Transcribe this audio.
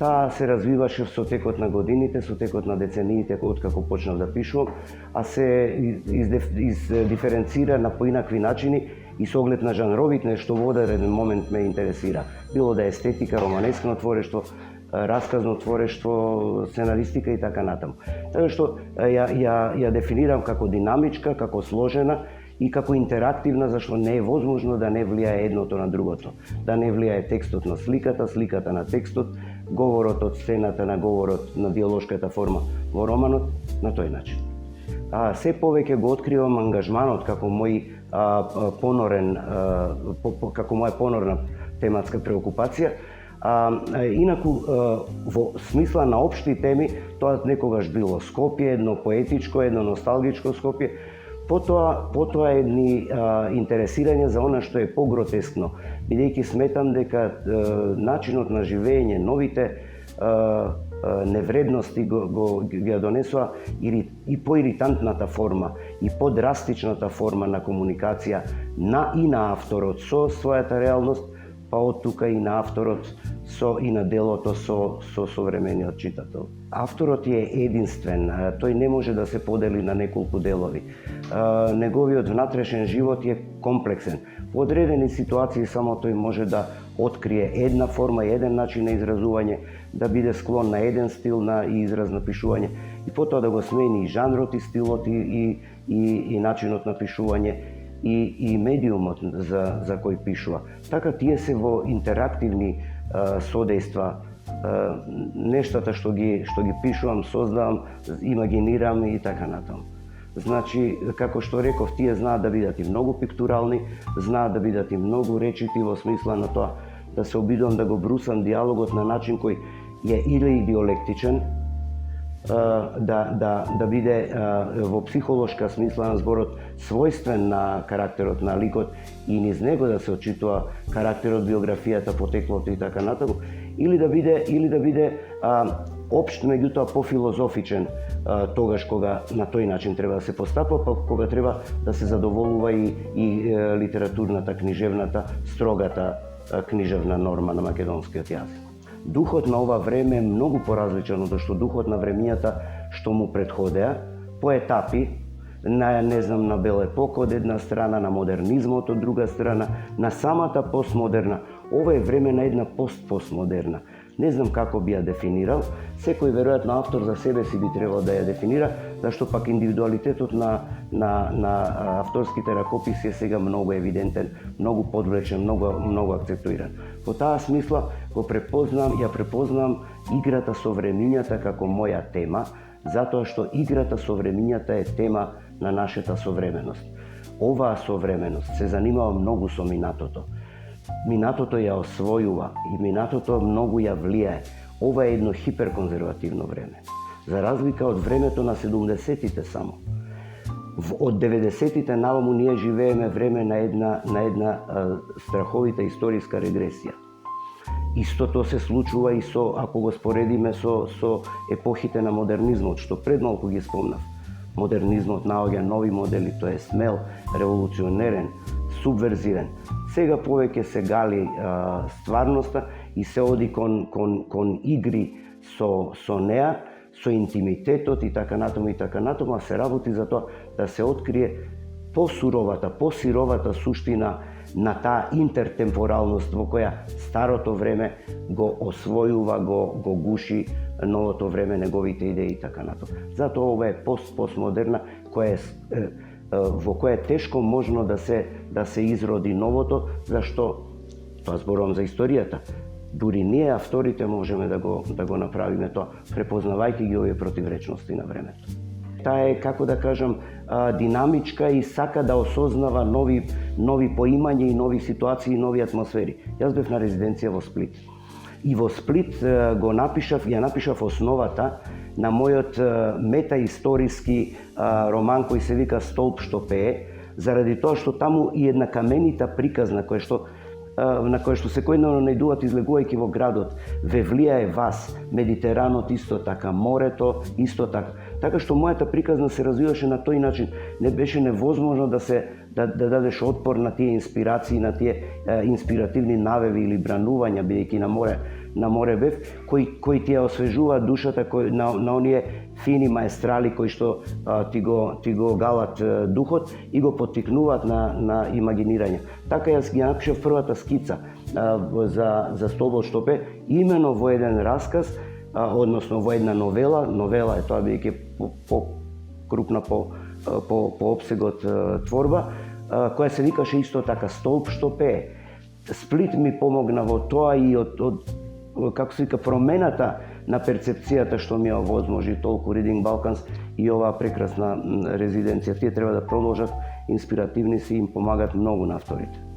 Таа се развиваше со текот на годините, со текот на децениите откако почнав да пишувам, а се издиференцира на поинакви начини и со оглед на жанровите што во одреден момент ме интересира. Било да е естетика, романескно творештво, расказно творештво, сценаристика и така натаму. Така што ја дефинирам како динамичка, како сложена и како интерактивна, зашто не е возможно да не влијае едното на другото. Да не влијае текстот на сликата, сликата на текстот, говорот од сцената на говорот на диалошката форма во романот на тој начин. Се повеќе го откривам ангажманот како моја понорна тематска преокупација. Инаку, во смисла на општи теми, тоа некогаш било Скопје, едно поетичко, едно носталгичко Скопје, потоа едни интересирање за она што е погротескно, бидејќи сметам дека начинот на живење, новите невредности ги донесува и поиритантната форма, и подрастичната форма на комуникација и на авторот со својата реалност, па од тука и на авторот и на делото со современиот читател. Авторот е единствен, тој не може да се подели на неколку делови. Неговиот внатрешен живот е комплексен. Во одредени ситуации само тој може да открие една форма, еден начин на изразување, да биде склон на еден стил на израз на пишување и потоа да го смени и жанрот, и стилот, и начинот на пишување, и медиумот за кој пишува. Така тие се во интерактивни содејства, нештата што ги пишувам, создавам, имагинирам и така натаму. Значи, како што реков, тие знаат да бидат и многу пиктурални, знаат да бидат и многу речити во смисла на тоа да се обидувам да го брусам диалогот на начин кој е или диалектичен, да биде во психолошка смисла на зборот својствен на карактерот на ликот и низ него да се очитува карактерот, биографијата, потеклото и така натаму, или да биде општ, меѓутоа пофилозофичен тогаш кога на тој начин треба да се постапува, па кога треба да се задоволува и литературната, книжевната, строгата книжевна норма на македонскиот јазик. Духот на ова време е многу поразличен од што духот на времињата што му предходеа, по етапи, на бел епока од една страна, на модернизмот од друга страна, на самата постмодерна. Ова е време на една постмодерна. Не знам како би ја дефинирал, секој веројатно автор за себе си би требал да ја дефинира, зашто пак индивидуалитетот на авторските ракописи е сега многу евидентен, многу подвлечен, многу акцентуиран. Во таа смисла ја препознам играта со времињата како моја тема, затоа што играта со времињата е тема на нашата современост. Оваа современост се занимава многу со минатото. Минатото ја освојува и минатото многу ја влијае. Ова е едно хиперконзервативно време. За разлика од времето на 70-тите само. Од 90-тите наваму ние живееме време на една страховита историска регресија. Истото се случува и ако го споредиме со епохите на модернизмот, што пред малку ги спомнав. Модернизмот наоѓа нови модели, тој е смел, револуционерен, субверзивен. Сега повеќе се гали стварноста и се оди кон игри со неа, со интимитетот и така натаму, а се работи за тоа да се открие посировата суштина на таа интертемпоралност во која старото време го освојува, го гуши новото време, неговите идеи и така натаму. Затоа ова е постмодерна во која е тешко можно да се изроди новото, зашто тоа зборувам за историјата. Дури ние авторите можеме да го направиме тоа, препознавајќи ги овие противречности на времето. Таа е, како да кажам, динамичка и сака да осознава нови поимања и нови ситуации и нови атмосфери. Јас бев на резиденција во Сплит. И во Сплит ја напишав основата на мојот метаисториски роман кој се вика Столб што пее, заради тоа што таму и една каменита приказна на која што секојдневно најдуват излегувајќи во градот, ве влијае вас, Медитеранот исто така, морето исто така. Така што мојата приказна се развиваше на тој начин, не беше невозможно да дадеш отпор на тие инспирации, на тие инспиративни навеви или бранувања, бидејќи на море бев, кои ти ја освежуваат душата, на оние фини маестрали кои што ти го галат духот и го поттикнуваат на имагинирање. Така јас ги напишав првата скица за Столбот што пее, имено во еден расказ, односно во една новела е тоа бидејќи по-крупна по опсегот творба, која се викаше исто така Столб што пее. Сплит ми помогна во тоа и од како се вика, промената на перцепцијата што ми ја овозможи толку Reading Balkans и оваа прекрасна резиденција. Тие треба да продолжат, инспиративни си, им помагат многу на авторите.